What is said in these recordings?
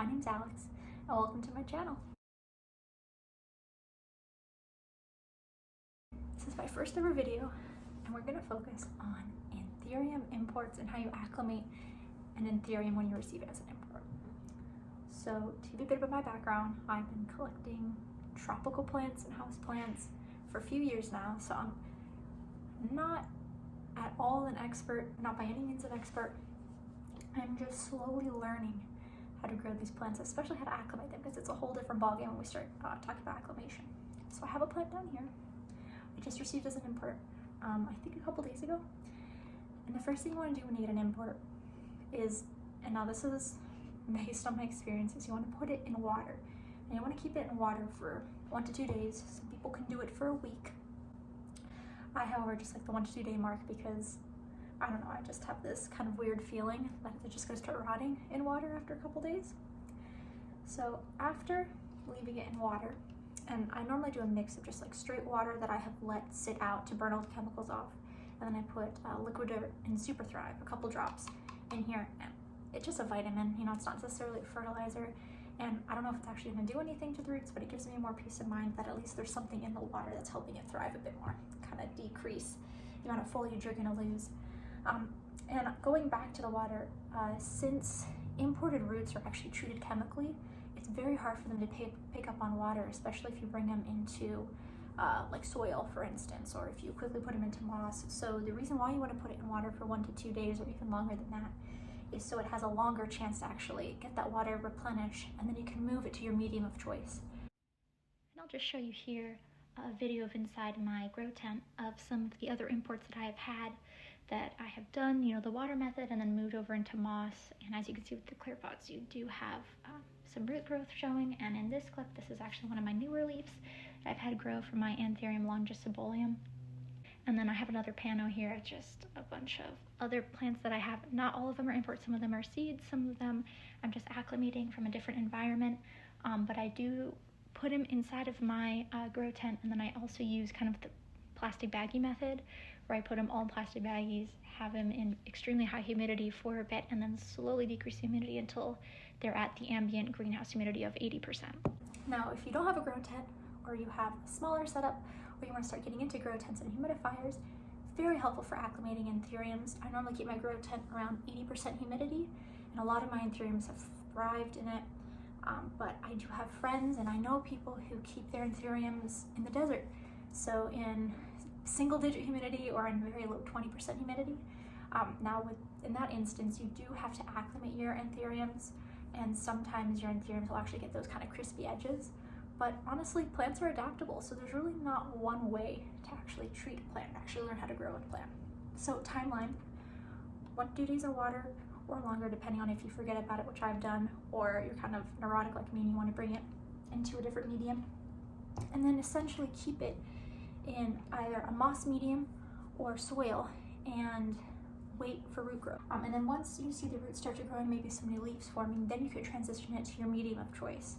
My name's Alex, and welcome to my channel. This is my first ever video, and we're going to focus on Anthurium imports and how you acclimate an Anthurium when you receive it as an import. So, to give you a bit about my background, I've been collecting tropical plants and house plants for a few years now, so I'm not at all an expert, not by any means an expert. I'm just slowly learning how to grow these plants, especially how to acclimate them, because it's a whole different ballgame when we start talking about acclimation. So I have a plant down here. I just received as an import, I think a couple days ago. And the first thing you want to do when you get an import is, and now this is based on my experiences, you want to put it in water. And you want to keep it in water for 1 to 2 days. Some people can do it for a week. I, however, just like the 1 to 2 day mark because, I don't know, I just have this kind of weird feeling that they're just going to start rotting in water after a couple days. So after leaving it in water, and I normally do a mix of just like straight water that I have let sit out to burn all the chemicals off, and then I put liquid dirt and Super Thrive, a couple drops in here. And it's just a vitamin, you know, it's not necessarily a fertilizer, and I don't know if it's actually going to do anything to the roots, but it gives me more peace of mind that at least there's something in the water that's helping it thrive a bit more, kind of decrease the amount of foliage you're going to lose. And going back to the water, since imported roots are actually treated chemically, it's very hard for them to pick up on water, especially if you bring them into like soil, for instance, or if you quickly put them into moss. So the reason why you want to put it in water for 1 to 2 days or even longer than that is so it has a longer chance to actually get that water replenished, and then you can move it to your medium of choice. And I'll just show you here a video of inside my grow tent of some of the other imports that I have had that I have done, you know, the water method, and then moved over into moss. And as you can see with the clear pots, you do have some root growth showing. And in this clip, this is actually one of my newer leaves that I've had grow from my Anthurium longicibolium. And then I have another pano here, just a bunch of other plants that I have. Not all of them are imports, some of them are seeds, some of them I'm just acclimating from a different environment. But I do put them inside of my grow tent, and then I also use kind of the plastic baggie method, where I put them all in plastic baggies, have them in extremely high humidity for a bit, and then slowly decrease humidity until they're at the ambient greenhouse humidity of 80%. Now, if you don't have a grow tent, or you have a smaller setup, or you want to start getting into grow tents and humidifiers, very helpful for acclimating Anthuriums. I normally keep my grow tent around 80% humidity, and a lot of my Anthuriums have thrived in it. But I do have friends, and I know people who keep their Anthuriums in the desert. So in single-digit humidity or in very low 20% humidity. Now, in that instance, you do have to acclimate your Anthuriums, and sometimes your Anthuriums will actually get those kind of crispy edges. But honestly, plants are adaptable, so there's really not one way to actually treat a plant, actually learn how to grow a plant. So timeline, 1 to 2 days of water or longer, depending on if you forget about it, which I've done, or you're kind of neurotic like me and you want to bring it into a different medium. And then essentially keep it in either a moss medium or soil and wait for root growth. And then once you see the roots start to grow and maybe some new leaves forming, then you could transition it to your medium of choice.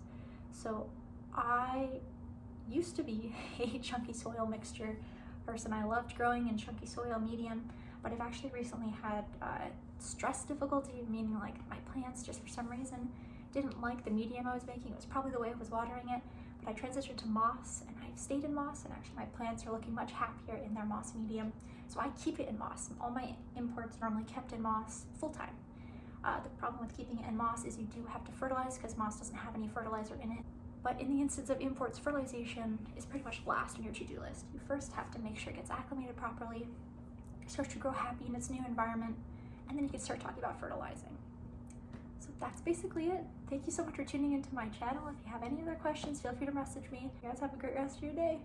So I used to be a chunky soil mixture person. I loved growing in chunky soil medium, but I've actually recently had stress difficulty, meaning like my plants just for some reason didn't like the medium I was making. It was probably the way I was watering it, but I transitioned to moss, and I've stayed in moss, and actually my plants are looking much happier in their moss medium. So I keep it in moss. All my imports are normally kept in moss full-time. The problem with keeping it in moss is you do have to fertilize, because moss doesn't have any fertilizer in it. But in the instance of imports, fertilization is pretty much last on your to-do list. You first have to make sure it gets acclimated properly, starts to grow happy in its new environment, and then you can start talking about fertilizing. So that's basically it. Thank you so much for tuning into my channel. If you have any other questions, feel free to message me. You guys have a great rest of your day.